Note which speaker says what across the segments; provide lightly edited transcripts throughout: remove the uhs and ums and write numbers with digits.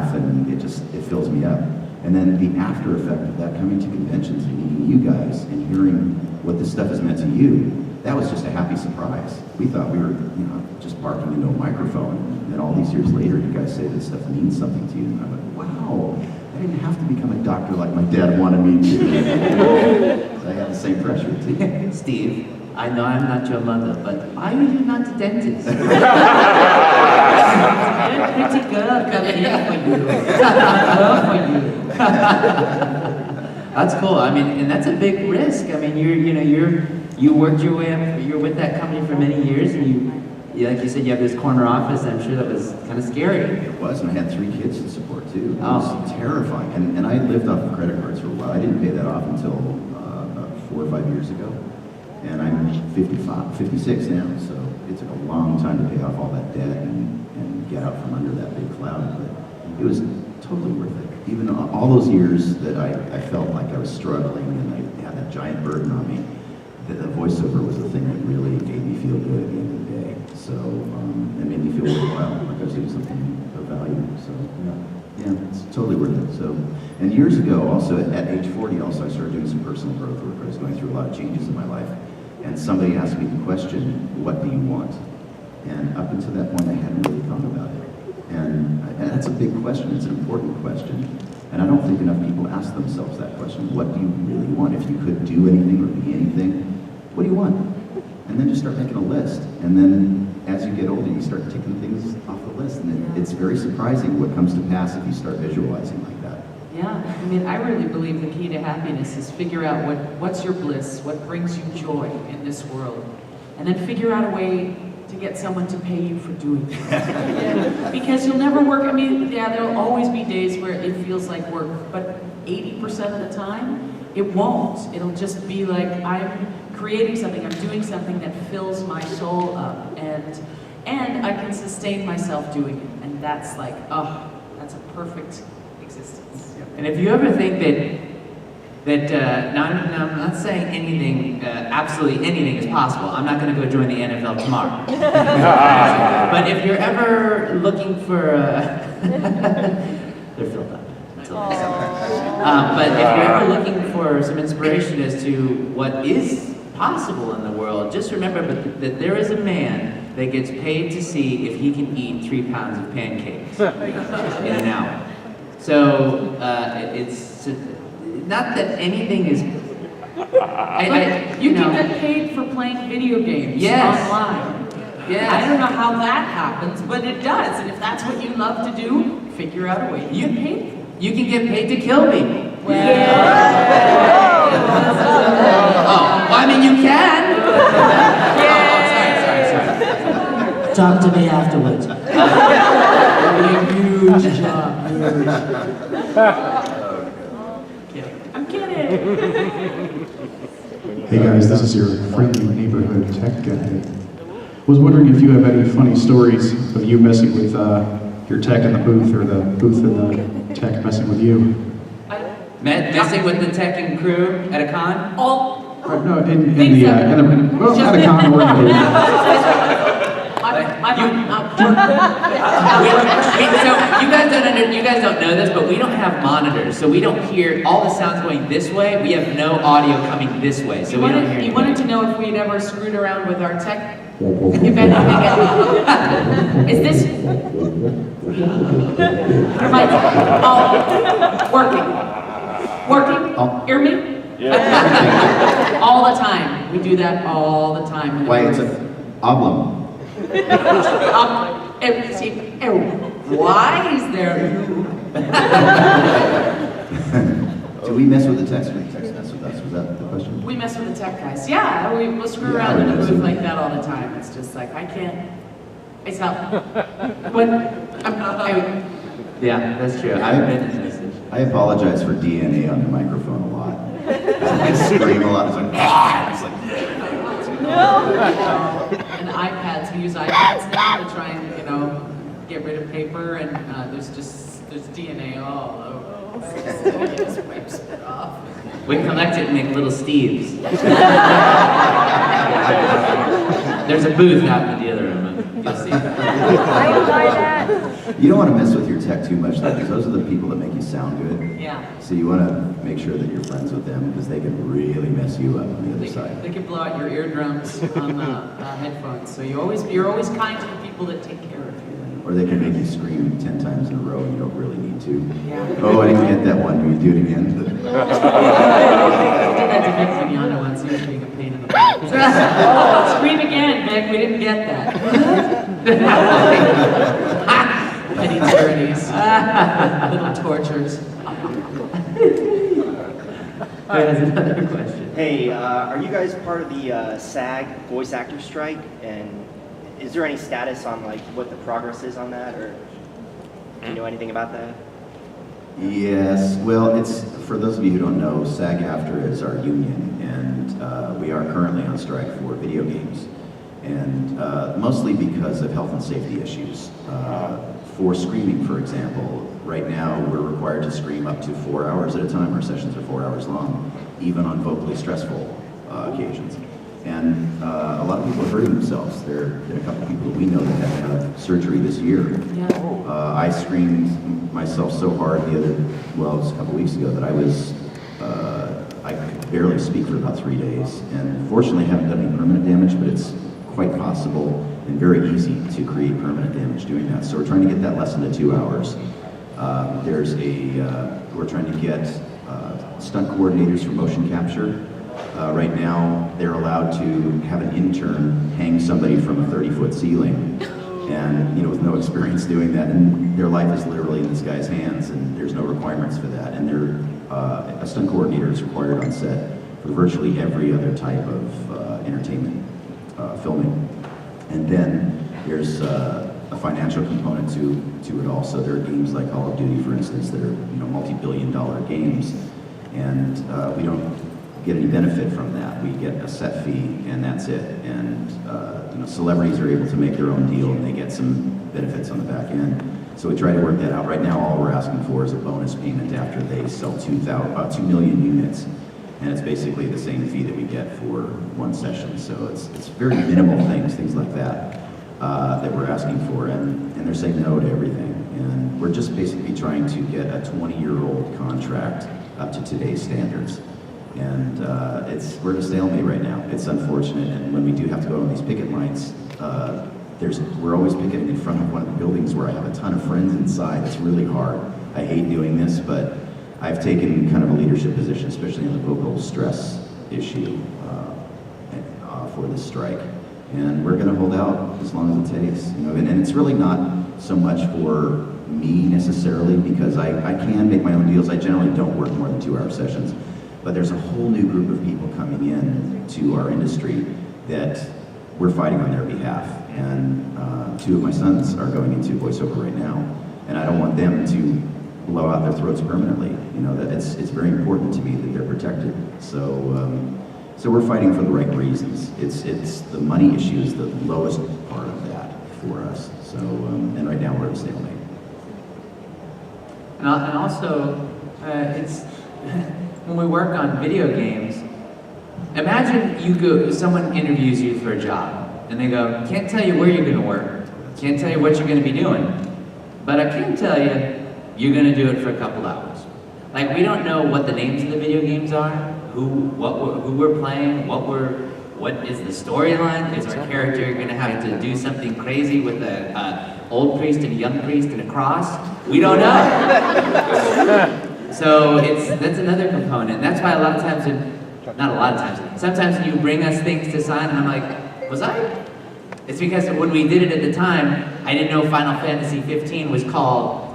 Speaker 1: laugh, and it fills me up. And then the after effect of that, coming to conventions and meeting you guys and hearing what this stuff has meant to you, that was just a happy surprise. We thought we were, just barking into a microphone, and then all these years later, you guys say this stuff means something to you, and I'm like, wow, I didn't have to become a doctor like my dad wanted me to. I had the same pressure too.
Speaker 2: Steve, I know I'm not your mother, but why are you not a dentist? You're a pretty girl coming here for you. Girl for you. That's cool. I mean, and that's a big risk. I mean, you worked your way up. You're with that company for many years, and like you said, you have this corner office. I'm sure that was kind of scary.
Speaker 1: It was, and I had 3 kids to support too. It was terrifying, and I lived off of credit cards for a while. I didn't pay that off until about 4 or 5 years ago. And I'm 56 now, so it took a long time to pay off all that debt and get out from under that big cloud. But it was totally worth it. Even all those years that I felt like I was struggling and I had that giant burden on me, the voiceover was the thing that really made me feel good at the end of the day. So it made me feel worthwhile, like I was doing something of value. So yeah, it's totally worth it. So, and years ago, also at age 40, also I started doing some personal growth work. I was going through a lot of changes in my life. And somebody asked me the question, what do you want? And up until that point, I hadn't really thought about it. And that's a big question, it's an important question. And I don't think enough people ask themselves that question, what do you really want? If you could do anything or be anything, what do you want? And then just start making a list. And then as you get older, you start taking things off the list. And it's very surprising what comes to pass if you start visualizing like that.
Speaker 3: Yeah, I mean, I really believe the key to happiness is figure out what's your bliss, what brings you joy in this world, and then figure out a way to get someone to pay you for doing it. Because you'll never work, I mean, yeah, there'll always be days where it feels like work, but 80% of the time, it won't. It'll just be like, I'm creating something, I'm doing something that fills my soul up, and I can sustain myself doing it, and that's like, oh, that's a perfect existence.
Speaker 2: And if you ever think now I'm not saying anything, absolutely anything is possible. I'm not going to go join the NFL tomorrow. But if you're ever looking for, they're filled up. But if you're ever looking for some inspiration as to what is possible in the world, just remember that there is a man that gets paid to see if he can eat 3 pounds of pancakes in an hour. So it's not that anything is.
Speaker 3: You can get paid for playing video games online.
Speaker 2: Yes.
Speaker 3: I don't know how that happens, but it does. And if that's what you love to do, figure out a way to get paid for it.
Speaker 2: You can get paid to kill people. Oh, I mean you can. Sorry.
Speaker 4: Talk to me afterwards.
Speaker 3: Huge job. I'm kidding.
Speaker 5: Hey guys, this is your friendly neighborhood tech guy. Was wondering if you have any funny stories of you messing with your tech in the booth, or the booth and the tech messing with you.
Speaker 2: Messing with the tech and crew at a con?
Speaker 5: At a con or in the booth.
Speaker 2: So you guys don't know this, but we don't have monitors, so we don't hear all the sounds going this way. We have no audio coming this way, so we don't hear.
Speaker 3: You wanted to know if we'd ever screwed around with our tech? If anything, is this? Working? Hear me? Yeah. All the time. We do that all the time.
Speaker 1: Why, it's a oblong.
Speaker 3: Why is there?
Speaker 1: Do we mess with the text? When the text mess with us? Was that the question?
Speaker 3: We mess with the tech guys. Yeah, we'll screw around in the booth like that all the time. It's just like, I can't. It's not.
Speaker 2: Yeah, that's true. I've been in this.
Speaker 1: I apologize for DNA on the microphone a lot. I scream a lot. It's like, it's like,
Speaker 3: and iPads, we use iPads now to try and, get rid of paper, and there's DNA all over. It just wipes it off.
Speaker 2: We collect it and make little Steves. There's a booth out in the other room. You'll see.
Speaker 6: I buy that.
Speaker 1: You don't want to mess with your tech too much, though, because those are the people that make you sound good.
Speaker 3: Yeah.
Speaker 1: So you want to make sure that you're friends with them, because they can really mess you up on the other
Speaker 3: They
Speaker 1: side.
Speaker 3: can blow out your eardrums on the headphones. So you're always kind to the people that take care of you.
Speaker 1: Or they can make you scream 10 times in a row, and you don't really need to.
Speaker 3: Yeah.
Speaker 1: Oh, I didn't get that one. Will you do it again?
Speaker 3: I did that to Vic Mignogna once. He was being a pain in the butt. Oh, scream again, Vic. We didn't get that. Petty tyrannies. Little tortures.
Speaker 2: There's another question.
Speaker 4: Hey, are you guys part of the SAG voice actor strike? And is there any status on like what the progress is on that, or do you know anything about that?
Speaker 1: Yes, well, it's, for those of you who don't know, SAG-AFTRA is our union, and we are currently on strike for video games, and mostly because of health and safety issues. For screaming, for example, right now we're required to scream up to 4 hours at a time. Our sessions are 4 hours long, even on vocally stressful occasions. And a lot of people are hurting themselves. There have been a couple of people that we know that had to have surgery this year.
Speaker 3: Yeah.
Speaker 1: I screamed myself so hard it was a couple weeks ago that I could barely speak for about 3 days. And fortunately I haven't done any permanent damage, but it's quite possible and very easy to create permanent damage doing that. So we're trying to get that less than 2 hours. We're trying to get stunt coordinators for motion capture. Right now, they're allowed to have an intern hang somebody from a 30-foot ceiling, and with no experience doing that, and their life is literally in this guy's hands, and there's no requirements for that. And a stunt coordinator is required on set for virtually every other type of entertainment filming. And then there's a financial component to it also. There are games like Call of Duty, for instance, that are multi-billion-dollar games, and we don't get any benefit from that. We get a set fee, and that's it. And celebrities are able to make their own deal, and they get some benefits on the back end. So we try to work that out. Right now, all we're asking for is a bonus payment after they sell 2 million units, and it's basically the same fee that we get for one session. So it's very minimal things like that that we're asking for, and they're saying no to everything. And we're just basically trying to get a 20-year-old contract up to today's standards. And we're at a stalemate right now. It's unfortunate, and when we do have to go on these picket lines, we're always picketing in front of one of the buildings where I have a ton of friends inside. It's really hard. I hate doing this, but I've taken kind of a leadership position, especially on the vocal stress issue for this strike. And we're going to hold out as long as it takes. And it's really not so much for me necessarily, because I can make my own deals. I generally don't work more than 2-hour sessions. But there's a whole new group of people coming in to our industry that we're fighting on their behalf. And 2 of my sons are going into voiceover right now, and I don't want them to blow out their throats permanently. That it's very important to me that they're protected. So we're fighting for the right reasons. It's the money issue is the lowest part of that for us. So and right now we're at a stalemate.
Speaker 2: And also, it's when we work on video games, imagine someone interviews you for a job, and they go, can't tell you where you're going to work, can't tell you what you're going to be doing, but I can tell you, you're going to do it for a couple hours. Like, we don't know what the names of the video games are, who we're playing, what is the storyline. Is our character going to have to do something crazy with an old priest and a young priest and a cross? We don't know. So that's another component. That's why sometimes when you bring us things to sign, and I'm like, was I? It's because when we did it at the time, I didn't know Final Fantasy 15 was called,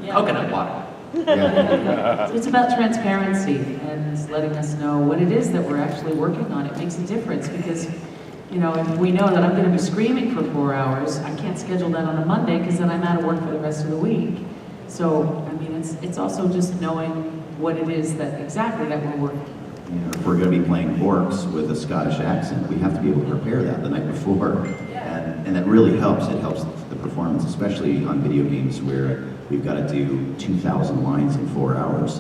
Speaker 2: coconut water.
Speaker 1: Yeah.
Speaker 3: So it's about transparency and letting us know what it is that we're actually working on. It makes a difference because, if we know that I'm going to be screaming for 4 hours, I can't schedule that on a Monday because then I'm out of work for the rest of the week. So, it's also just knowing what it is that we're working on.
Speaker 1: If we're going to be playing orcs with a Scottish accent, we have to be able to prepare that the night before. And that really helps. It helps the performance, especially on video games where we've got to do 2,000 lines in 4 hours.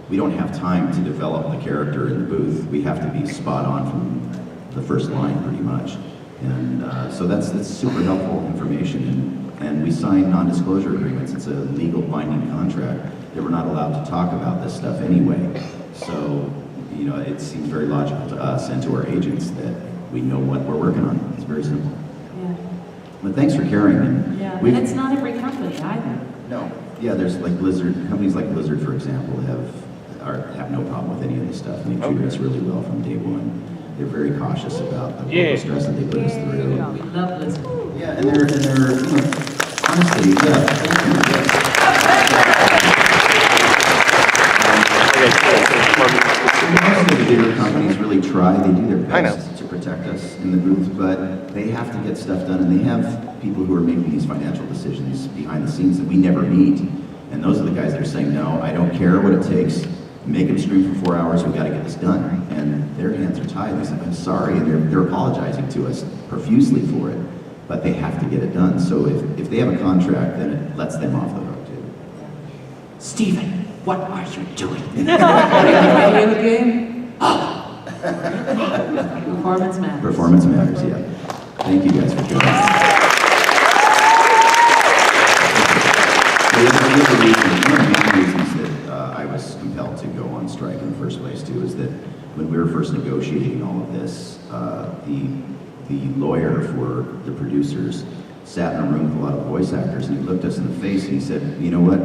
Speaker 1: We don't have time to develop the character in the booth. We have to be spot on from the first line, pretty much. And so that's super helpful information. And we signed non-disclosure agreements. It's a legal binding contract that we're not allowed to talk about this stuff anyway. So, you know, it seems very logical to us and to our agents that we know what we're working on. It's very simple.
Speaker 3: Yeah.
Speaker 1: But thanks for caring. And
Speaker 3: Yeah,
Speaker 1: we've-
Speaker 3: and it's not every company either.
Speaker 1: No. Yeah, there's like Blizzard, companies like Blizzard, for example, have no problem with any of this stuff. And they treated us really well from day one. They're very cautious about the level of stress that they put us through.
Speaker 3: We love Blizzard.
Speaker 1: Yeah, and they're you know, honestly, yeah, thank you. Most of the bigger companies really try, they do their best to protect us in the booth, but they have to get stuff done, and they have people who are making these financial decisions behind the scenes that we never meet. And those are the guys that are saying, no, I don't care what it takes, make them stream for 4 hours, we've got to get this done. And their hands are tied, they say, I'm sorry, and they're apologizing to us profusely for it, but they have to get it done. So if they have a contract, then it lets them off the hook too.
Speaker 2: Stephen, what are you doing? Are you in the game?
Speaker 3: Performance matters.
Speaker 1: Performance matters, yeah. Thank you guys for joining us. One of the reasons that I was compelled to go on strike in the first place too is that when we were first negotiating all of this, the lawyer for the producers sat in a room with a lot of voice actors, and he looked us in the face and he said, you know what,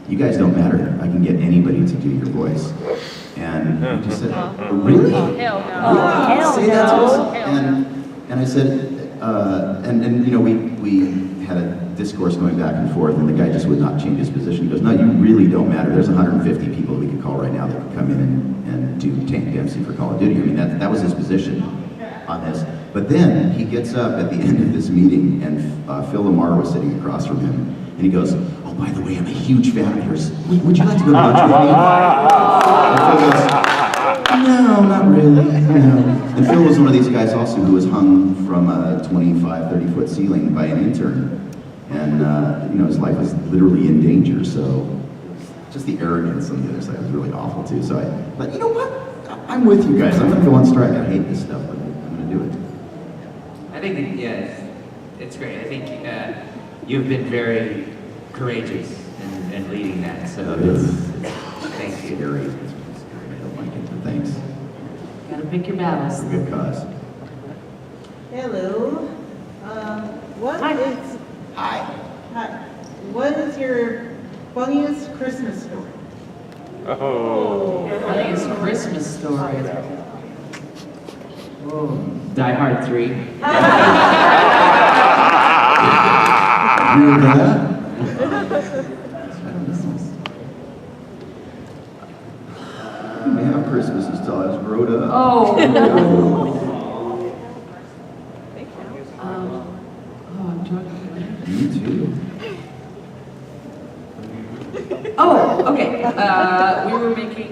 Speaker 1: you guys don't matter, I can get anybody to do your voice. And we just said, really?
Speaker 6: Hell no.
Speaker 1: Really? Say that to us? And I said, and you know, we had a discourse going back and forth, and the guy just would not change his position. He goes, no, you really don't matter. There's 150 people we could call right now that could come in and do Tank Dempsey for Call of Duty. I mean, that was his position on this. But then he gets up at the end of this meeting, and Phil Lamar was sitting across from him, and he goes, oh, by the way, I'm a huge fan of yours. Would you like to go to lunch with me? And Phil goes, no, not really. No. And Phil was one of these guys also who was hung from a 25, 30-foot ceiling by an intern. And, you know, his life was literally in danger, so just the arrogance on the other side was really awful, too. So I thought, you know what? I'm with you guys. I'm going to go on strike. I hate this stuff, but I'm going to do it.
Speaker 2: I think, that, yeah, it's great. I think you've been very courageous in leading that, so thank you.
Speaker 1: Scary. It's scary. I don't like it, but thanks.
Speaker 3: Gotta pick your battles.
Speaker 1: It's a good cause.
Speaker 7: Hello. What
Speaker 3: Hi.
Speaker 7: is
Speaker 1: Hi.
Speaker 7: hi? What is your funniest Christmas story?
Speaker 3: Funniest Christmas story. Whoa.
Speaker 2: Die Hard 3.
Speaker 1: You hear that? I didn't have Christmas until I was grown up.
Speaker 3: Oh. I'm talking.
Speaker 1: Me too.
Speaker 3: Oh, okay. We were making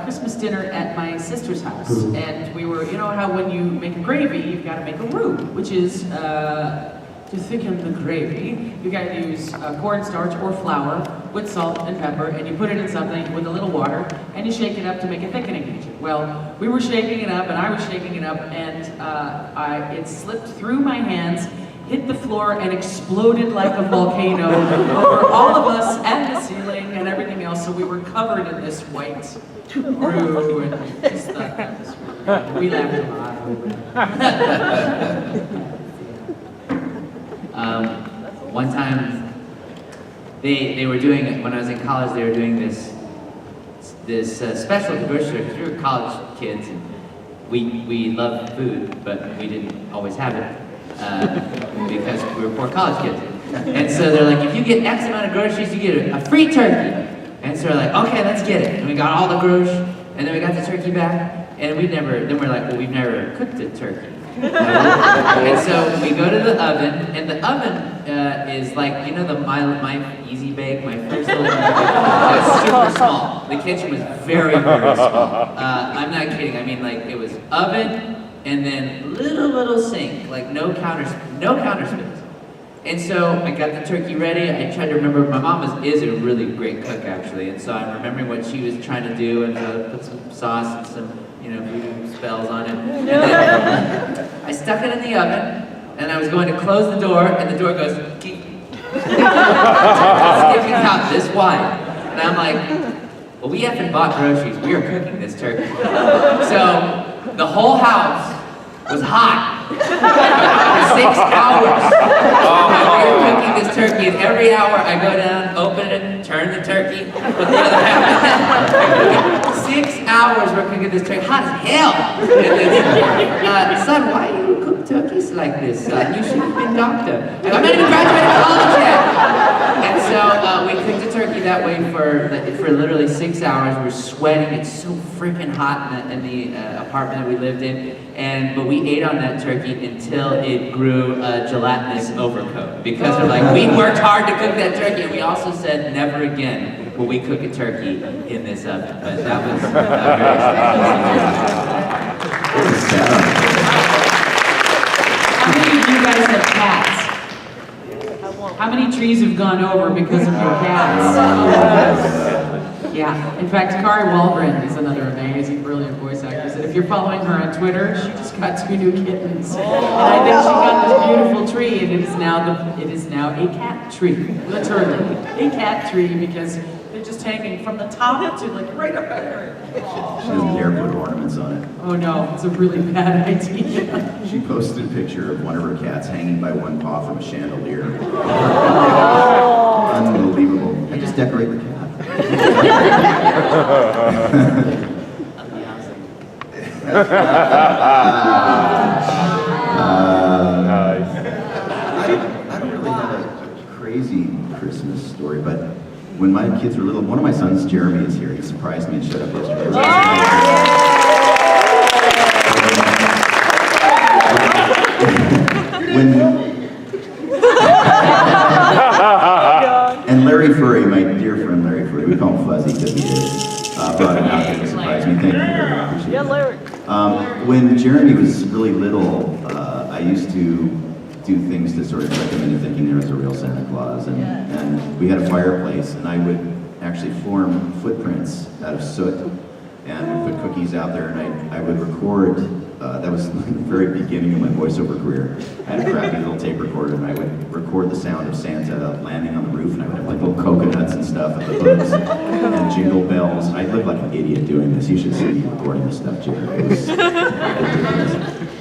Speaker 3: Christmas dinner at my sister's house, and we were, you know how when you make a gravy, you've got to make a roux, which is to thicken the gravy. You got to use cornstarch or flour with salt and pepper, and you put it in something with a little water, and you shake it up to make a thickening agent. Well, we were shaking it up, and I was shaking it up, and it slipped through my hands, hit the floor, and exploded like a volcano over all of us and the ceiling and everything else. So we were covered in this white roux, and we just thought that was really, we laughed a lot over it.
Speaker 2: One time, they were doing, when I was in college, they were doing this special grocery because we were college kids, and we loved food, but we didn't always have it. Because we were poor college kids. And so they're like, if you get X amount of groceries, you get a free turkey. And so we're like, okay, let's get it. And we got all the groceries, and then we got the turkey back, and then we're like, well, we've never cooked a turkey. And so we go to the oven, and the oven is like, you know, my Easy Bake, my first little was super small. The kitchen was very, very small. I'm not kidding. I mean, like, it was oven, and then little sink, like no counter space. And so I got the turkey ready. I tried to remember, my mom is a really great cook actually, and so I'm remembering what she was trying to do, and so I put some sauce and some, you know, voodoo spells on it. And then I stuck it in the oven, and I was going to close the door, and the door goes, geek. And sticking out this wide. And I'm like, well, we haven't bought groceries. We are cooking this turkey. So the whole house was hot for 6 hours. We were cooking this turkey, and every hour I go down, open it, turn the turkey, put the other half in. 6 hours we're cooking this turkey, hot as hell. And son, why do you cook turkeys like this? You should have been doctor. And I'm not even graduated college yet. And so we cooked the turkey that way for literally 6 hours. We're sweating. It's so freaking hot in the apartment that we lived in. But we ate on that turkey until it grew a gelatinous overcoat. Because we're like, we worked hard to cook that turkey, and we also said never again will we cook a turkey in this oven. But that was very
Speaker 3: How many of you guys have cats? How many trees have gone over because of your cats? Yeah, in fact, Kari Wahlgren is another amazing, brilliant voice actress. And if you're following her on Twitter, she just got 2 new kittens. And I think she got this beautiful tree, and it is now a cat tree, literally a cat tree, because they're just hanging from the top to like right up there.
Speaker 1: She doesn't dare put ornaments on it.
Speaker 3: Oh no, it's a really bad idea.
Speaker 1: She posted a picture of one of her cats hanging by one paw from a chandelier. Unbelievable. I just decorate the cat. I don't really have a crazy Christmas story, but when my kids were little, one of my sons, Jeremy, is here. He surprised me and showed up yesterday. And Larry Furry, my dear friend Larry Furry, we call him Fuzzy because he brought him out here to surprise me. Thank you very much. Appreciate it.
Speaker 6: Larry.
Speaker 1: When Jeremy was really little, I used to do things to sort of trick him into thinking there was a real Santa Claus. And we had a fireplace, and I would actually form footprints out of soot and put cookies out there, and I would record. That was the very beginning of my voiceover career. I had a crappy little tape recorder, and I would record the sound of Santa landing on the roof, and I would have like little coconuts and stuff at the hooks and jingle bells. And I looked like an idiot doing this. You should see me recording this stuff, Jared. It was ridiculous.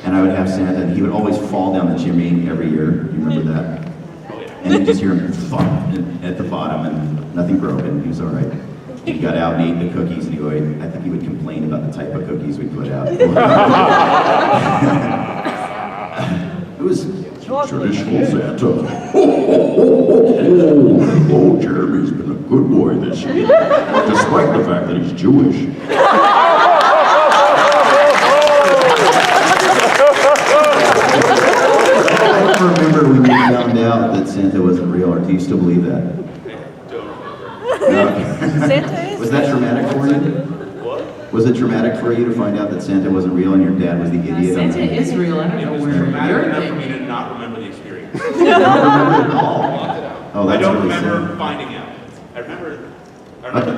Speaker 1: And I would have Santa, and he would always fall down the chimney every year. You remember that? And you'd just hear him thump at the bottom, and nothing broken. He was all right. He got out and ate the cookies, and I think he would complain about the type of cookies we put out. It was traditional Santa. Oh, Jeremy's been a good boy this year, despite the fact that he's Jewish. I remember when you found out that Santa wasn't real, or do you still believe that?
Speaker 6: Santa is
Speaker 1: Was that traumatic for you? What? Was it traumatic for you to find out that Santa wasn't real and your dad was the idiot?
Speaker 3: Santa is real. I don't know where
Speaker 8: Traumatic
Speaker 3: you're
Speaker 8: enough for me
Speaker 3: thinking.
Speaker 8: to not remember the experience.
Speaker 1: You don't remember it at all? Oh,
Speaker 8: I
Speaker 1: that's
Speaker 8: don't
Speaker 1: really
Speaker 8: remember
Speaker 1: sad.
Speaker 8: finding out. I remember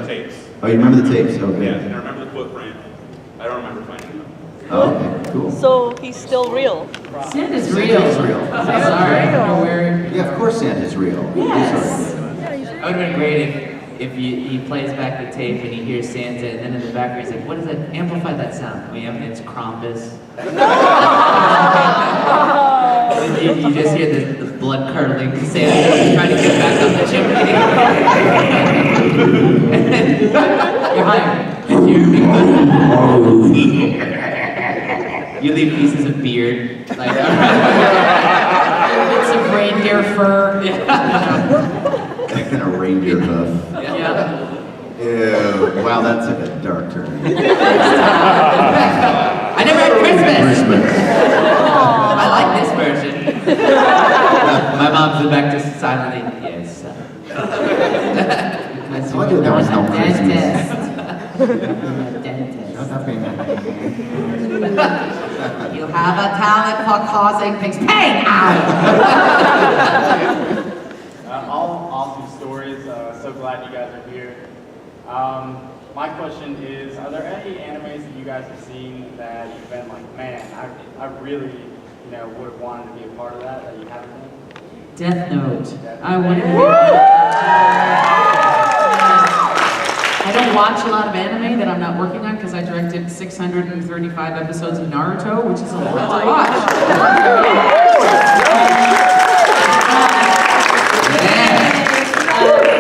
Speaker 8: the tapes.
Speaker 1: Oh, you remember the tapes? Okay.
Speaker 8: Yeah, and I remember the footprint. I don't remember finding out.
Speaker 1: Oh, okay, cool.
Speaker 6: So he's still real.
Speaker 3: Santa's real.
Speaker 1: Santa's real.
Speaker 3: I'm sorry. I don't know where.
Speaker 1: Yeah, of course Santa's real.
Speaker 3: Yes.
Speaker 2: It would have been great if he plays back the tape and he hears Santa, and then in the background he's like, what is that? Amplify that sound. It's Krampus. you just hear the blood curdling Santa trying to get back up the chimney. And then you're hired. And you leave pieces of beard. Like,
Speaker 3: Bits of reindeer fur.
Speaker 1: And a reindeer hoof.
Speaker 3: Yeah.
Speaker 1: Ew, wow, that's like a dark turn.
Speaker 2: I never had Christmas.
Speaker 1: Christmas.
Speaker 2: I like this version. My mom's in the back just silently, yes.
Speaker 1: I told you there was no Christmas.
Speaker 3: Dentist.
Speaker 1: Shut up, Amy.
Speaker 3: You have a talent for causing things. Pain!
Speaker 9: All awesome stories. So glad you guys are here. My question is, are there any animes that you guys have seen that you've been like, man, I really, would have wanted to be a part of that you haven't been?
Speaker 3: Death Note. I want to. I don't watch a lot of anime that I'm not working on because I directed 635 episodes of Naruto, which is a lot to watch.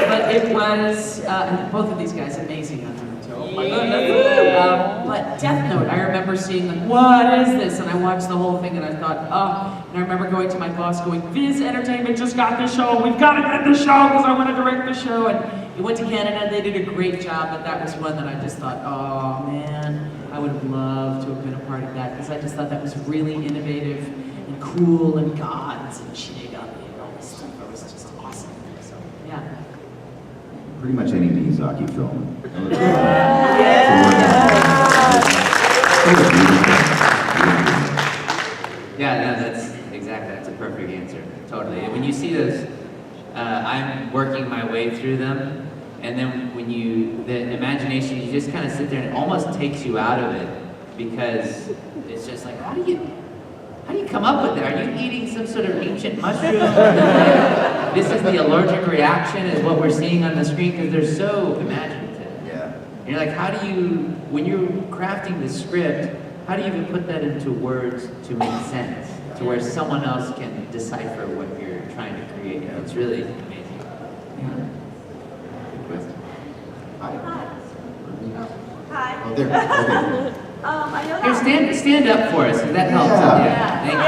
Speaker 3: But it was, both of these guys amazing on Naruto. Oh my goodness. But Death Note, I remember seeing like, what is this? And I watched the whole thing and I thought, oh. And I remember going to my boss going, Viz Entertainment just got this show. We've got to get this show because I want to direct the show. And it went to Canada. They did a great job, but that was one that I just thought, oh man, I would have loved to have been a part of that because I just thought that was really innovative and cool and gods and Shinigami and all this stuff. It was just awesome. So, yeah.
Speaker 1: Pretty much any Miyazaki film.
Speaker 2: Yeah, no, that's a perfect answer. Totally. And when you see those, I'm working my way through them, and then when the imagination, you just kind of sit there and it almost takes you out of it because it's just like, how do you come up with that? Are you eating some sort of ancient mushroom? This is the allergic reaction is what we're seeing on the screen because they're so imaginative.
Speaker 1: Yeah.
Speaker 2: And you're like, how do you, when you're crafting the script, how do you even put that into words to make sense? To where someone else can decipher what you're trying to create. It's really amazing. Yeah. Good question.
Speaker 1: Hi.
Speaker 10: Hi.
Speaker 1: Oh, there. Okay.
Speaker 10: I know
Speaker 2: Here,
Speaker 10: that.
Speaker 2: stand up for us, because that helps.
Speaker 1: Yeah.
Speaker 2: Thank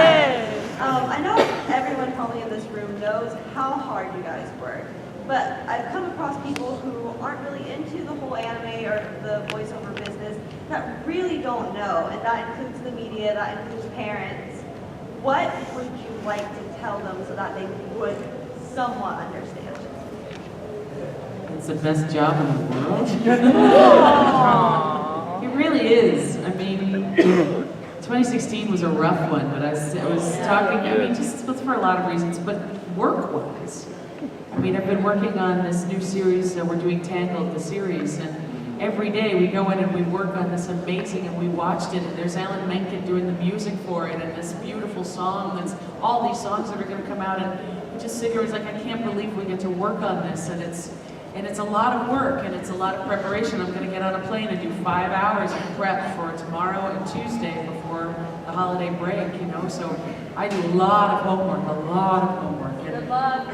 Speaker 10: I know everyone probably in this room knows how hard you guys work, but I've come across people who aren't really into the whole anime or the voiceover business that really don't know, and that includes the media, that includes parents. What would you like to tell them so that they would somewhat understand?
Speaker 3: It's the best job in the world. It really is. I mean, 2016 was a rough one, but I was talking, I mean, just for a lot of reasons, but work-wise. I mean, I've been working on this new series, we're doing Tangled, the series, and every day we go in and we work on this amazing, and we watched it, and there's Alan Menken doing the music for it, and this beautiful song, that's all these songs that are going to come out, and we just sit here, it's like, I can't believe we get to work on this, and it's a lot of work, and it's a lot of preparation. I'm going to get on a plane and do 5 hours of prep for tomorrow and Tuesday before the holiday break, you know, so I do a lot of homework,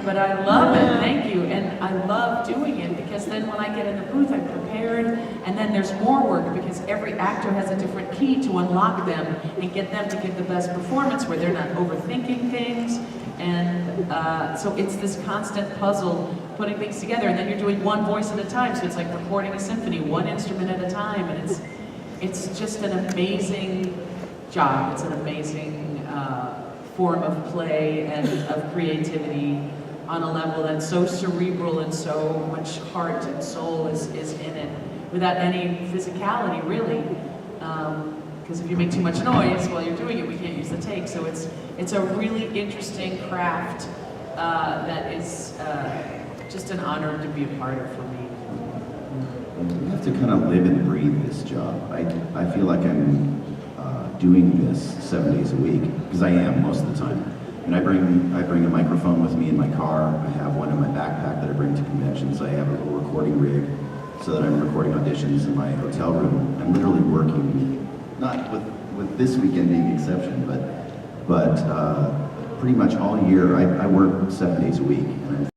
Speaker 3: but I love it, thank you, and I love doing it because then when I get in the booth, I'm prepared, and then there's more work because every actor has a different key to unlock them and get them to give the best performance where they're not overthinking things, and so it's this constant puzzle putting things together, and then you're doing one voice at a time, so it's like recording a symphony, one instrument at a time, and it's just an amazing job. It's an amazing form of play and of creativity on a level that's so cerebral and so much heart and soul is in it, without any physicality, really. Because if you make too much noise while you're doing it, we can't use the take. So it's a really interesting craft that is just an honor to be a part of for me.
Speaker 1: You have to kind of live and breathe this job. I feel like I'm doing this 7 days a week, because I am most of the time. And I bring a microphone with me in my car. I have one in my backpack that I bring to conventions. I have a little recording rig so that I'm recording auditions in my hotel room. I'm literally working, not with this weekend being the exception, but pretty much all year. I work 7 days a week. And